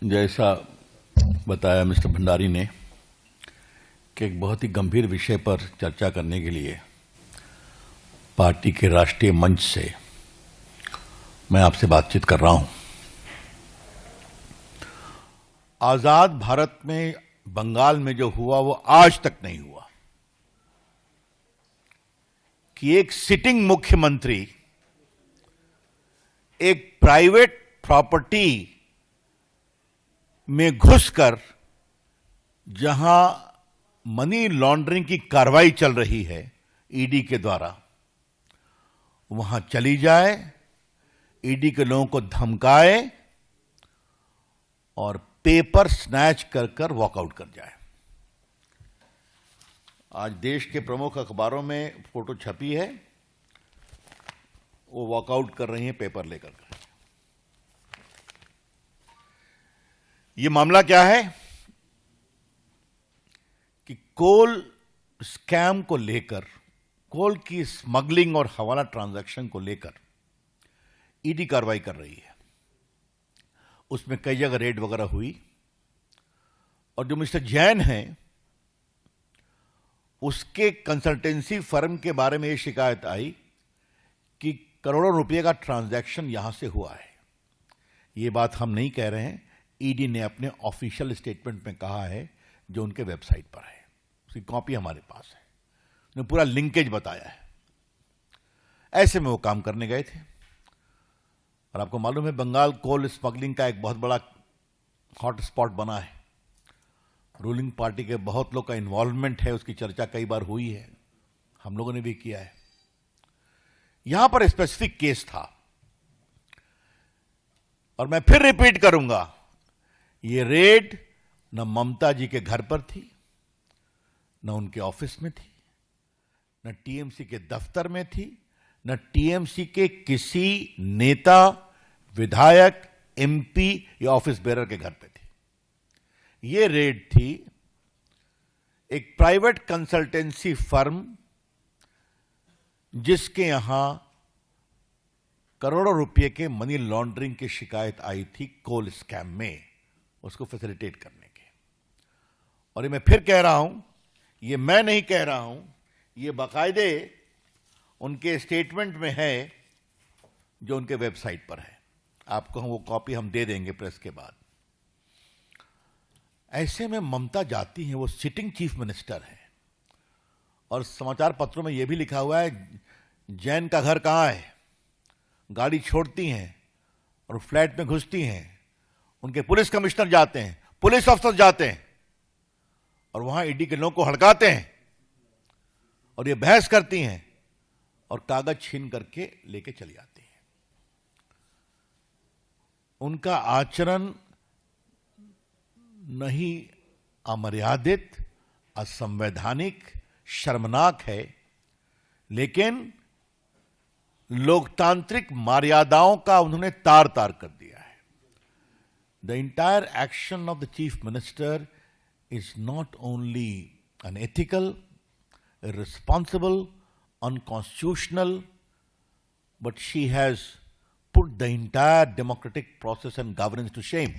जैसा बताया मिस्टर भंडारी ने कि एक बहुत ही गंभीर विषय पर चर्चा करने के लिए पार्टी के राष्ट्रीय मंच से मैं आपसे बातचीत कर रहा हूं। आजाद भारत में बंगाल में जो हुआ वो आज तक नहीं हुआ कि एक सिटिंग मुख्यमंत्री एक प्राइवेट प्रॉपर्टी में घुसकर जहां मनी लॉन्ड्रिंग की कार्रवाई चल रही है ईडी के द्वारा, वहां चली जाए, ईडी के लोगों को धमकाए और पेपर स्नैच कर कर वॉकआउट कर जाए। आज देश के प्रमुख अखबारों में फोटो छपी है, वो वॉकआउट कर रही हैं पेपर लेकर। ये मामला क्या है कि कोल स्कैम को लेकर, कोल की स्मगलिंग और हवाला ट्रांजैक्शन को लेकर ईडी कार्रवाई कर रही है। उसमें कई जगह रेड वगैरह हुई और जो मिस्टर जैन हैं उसके कंसल्टेंसी फर्म के बारे में यह शिकायत आई कि करोड़ों रुपए का ट्रांजैक्शन यहां से हुआ है। यह बात हम नहीं कह रहे हैं, ईडी ने अपने ऑफिशियल स्टेटमेंट में कहा है जो उनके वेबसाइट पर है, उसकी कॉपी हमारे पास है। उन्होंने पूरा लिंकेज बताया है। ऐसे में वो काम करने गए थे और आपको मालूम है बंगाल कोल स्मगलिंग का एक बहुत बड़ा हॉट स्पॉट बना है। रूलिंग पार्टी के बहुत लोग का इन्वॉल्वमेंट है, उसकी चर्चा कई बार हुई है, हम लोगों ने भी किया है। यहां पर स्पेसिफिक केस था और मैं फिर रिपीट करूंगा, ये रेड न ममता जी के घर पर थी, न उनके ऑफिस में थी, न टीएमसी के दफ्तर में थी, न टीएमसी के किसी नेता, विधायक, एमपी या ऑफिस बेरर के घर पे थी। ये रेड थी एक प्राइवेट कंसल्टेंसी फर्म जिसके यहां करोड़ों रुपए के मनी लॉन्ड्रिंग की शिकायत आई थी कोल स्कैम में, उसको फैसिलिटेट करने के। और ये मैं फिर कह रहा हूं, ये मैं नहीं कह रहा हूं, ये बाकायदे उनके स्टेटमेंट में है जो उनके वेबसाइट पर है। आपको वो कॉपी हम दे देंगे प्रेस के बाद। ऐसे में ममता जाती हैं, वो सिटिंग चीफ मिनिस्टर है और समाचार पत्रों में यह भी लिखा हुआ है जैन का घर कहां है। गाड़ी छोड़ती हैं और फ्लैट में घुसती हैं, उनके पुलिस कमिश्नर जाते हैं, पुलिस अफसर जाते हैं और वहां ईडी के लोगों को हड़काते हैं और ये बहस करती हैं और कागज छीन करके लेके चली जाती हैं। उनका आचरण नहीं अमर्यादित, असंवैधानिक, शर्मनाक है, लेकिन लोकतांत्रिक मर्यादाओं का उन्होंने तार तार कर दिया है। The entire action of the chief minister is not only unethical, irresponsible, unconstitutional, but she has put the entire democratic process and governance to shame.